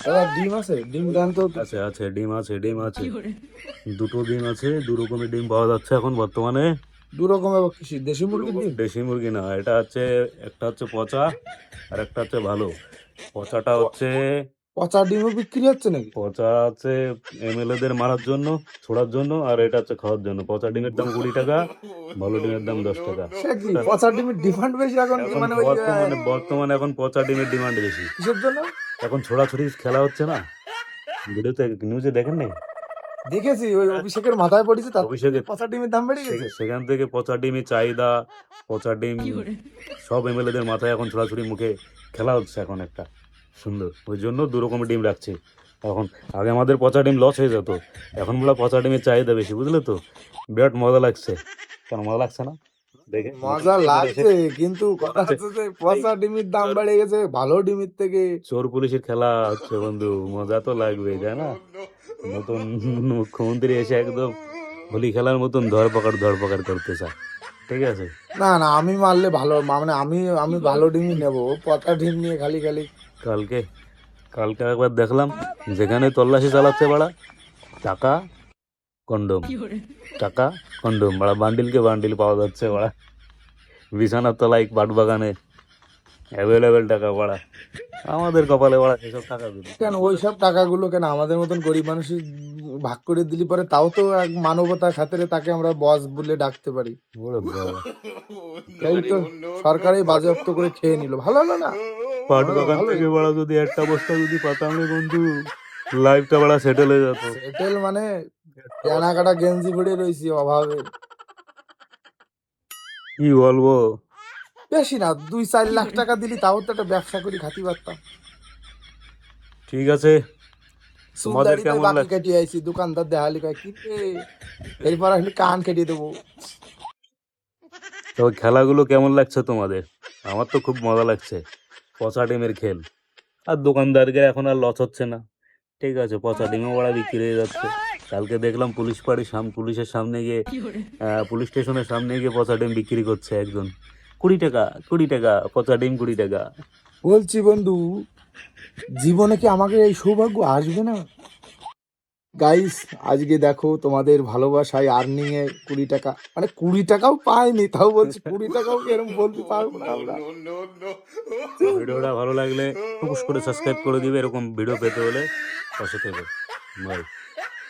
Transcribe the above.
দাদা ডিম আছে, ডিম দাম তো। আছে আছে, ডিম আছে, ডিম আছে, দুটো ডিম আছে, দু রকমের ডিম পাওয়া যাচ্ছে এখন বর্তমানে। দু রকমের কি দেশি মুরগির ডিম? দেশি মুরগি না, এটা হচ্ছে একটা হচ্ছে পচা আর একটা হচ্ছে ভালো। পচাটা হচ্ছে, পচা ডিমও বিক্রি হচ্ছে নাকি? পচা হচ্ছে এমএলএদের মারার জন্য, ছোড়ার জন্য, আর এটা হচ্ছে খাওয়ার জন্য। পচা ডিমের দাম 20 টাকা, ভালো ডিমের দাম 10 টাকা। সে কি পচা ডিমের ডিমান্ড বেশি এখন, কি এখন মানে ওই বর্তমানে এখন পচা ডিমের ডিমান্ড বেশি। কিসের জন্য? এখন ছোড়াছুড়ি খেলা হচ্ছে না, ভিডিওতে নিউজে দেখেন নাই? দেখেছি, ওই অভিষেকের মাথায় পড়েছে, তার থেকে অভিষেকের পচা ডিমের দাম বেড়ে গেছে। সেখান থেকে পচা ডিমের চাহিদা, পচা ডিম সব এমএলএদের মাথায় এখন ছোড়াছুড়ি মুখে খেলা হচ্ছে এখন একটা সুন্দর। ওই জন্য দু রকমের ডিম রাখছে এখন। আগে আমাদের পচা ডিম লস হয়ে যেত, এখন বলে পচা ডিমের চাহিদা বেশি, বুঝলে তো? বিরাট মজা লাগছে। কেন মজা লাগছে না দেখে? মজা লাগছে, কিন্তু কথা হচ্ছে যে পচা ডিমের দাম বেড়ে গেছে ভালো ডিমের থেকে। চোর পুলিশের খেলা হচ্ছে বন্ধু, মজা তো লাগবে, তাই না? নতুন মুখ্যমন্ত্রী এসে একদম হোলি খেলার মতন ধরপাকড় করতে চায়। ঠিক আছে, না না, আমি মারলে ভালো, মানে আমি আমি ভালো ডিমই নেবো, পচা ডিম নিয়ে খালি খালি। কালকে কালকে একবার দেখলাম, যেখানে তল্লাশি চালাচ্ছে বাড়া, টাকা কন্ডম, টাকা কন্ডম, বাড়া বান্ডিলকে বান্ডিল পাওয়া যাচ্ছে বাড়া, বিছানার তলায় বাট বাগানে অ্যাভেলেবেল টাকা বাড়া। আমাদের কপালে বাড়া সেসব টাকা দিল। কেন ওই সব টাকাগুলো কেন আমাদের মতন গরিব মানুষই ভাগ করে দিলি পরে, তাও তো এক মানবতার খাতিরে তাকে আমরা বস বলে ডাকতে পারি। ওরে বাবা, এই তো সরকারই বাজেয়াপ্ত করে খেয়ে নিল, ভালো হলো না? পাট বাগান থেকে বাড়া যদি একটা বস্তা যদি পাতাম রে বন্ধু, লাইফটা বাড়া সেটেল হয়ে যেত। সেটেল মানে কেনাকাটা গেঞ্জি পরে রয়েছি অভাবে। কি বলবো? বেশি না, 2-4 লাখ টাকা দিলি তাও তো একটা ব্যবসা করি খাতি পারতাম। ঠিক আছে, তোমাদের সুলদারিতে কেমন বাকি লাগছে? কেটে আইছি, দোকানদার দেখালি কয় কি রে, এরপর আসলে কান কেটে দেবো। তবে খেলাগুলো কেমন লাগছে তোমাদের? আমার তো খুব মজা লাগছে, পচা ডিমের খেল। আর দোকানদারকে এখন আর লস হচ্ছে না। ঠিক আছে, পচা ডিমও বড়া বিক্রি হয়ে যাচ্ছে। কালকে দেখলাম পুলিশের সামনে গিয়ে, পুলিশ স্টেশনের সামনে গিয়ে পচা ডিম বিক্রি করছে একজন। 20 টাকা, 20 টাকা পচা ডিম, 20 টাকা। বলছি বন্ধু, জীবনে কি আমাকে এই সৌভাগ্য আসবে না? গাইস, আজকে দেখো তোমাদের ভালোবাসায় আর্নিং এ 20 টাকা, মানে 20 টাকাও পাইনি, তাও বলছি 20 টাকাও কি এরকম বলতে পারবো না আমরা? ভিডিওটা ভালো লাগলে টুকুস করে সাবস্ক্রাইব করে দিবে, এরকম ভিডিও পেতে হলে পাশে থেকে। বাই।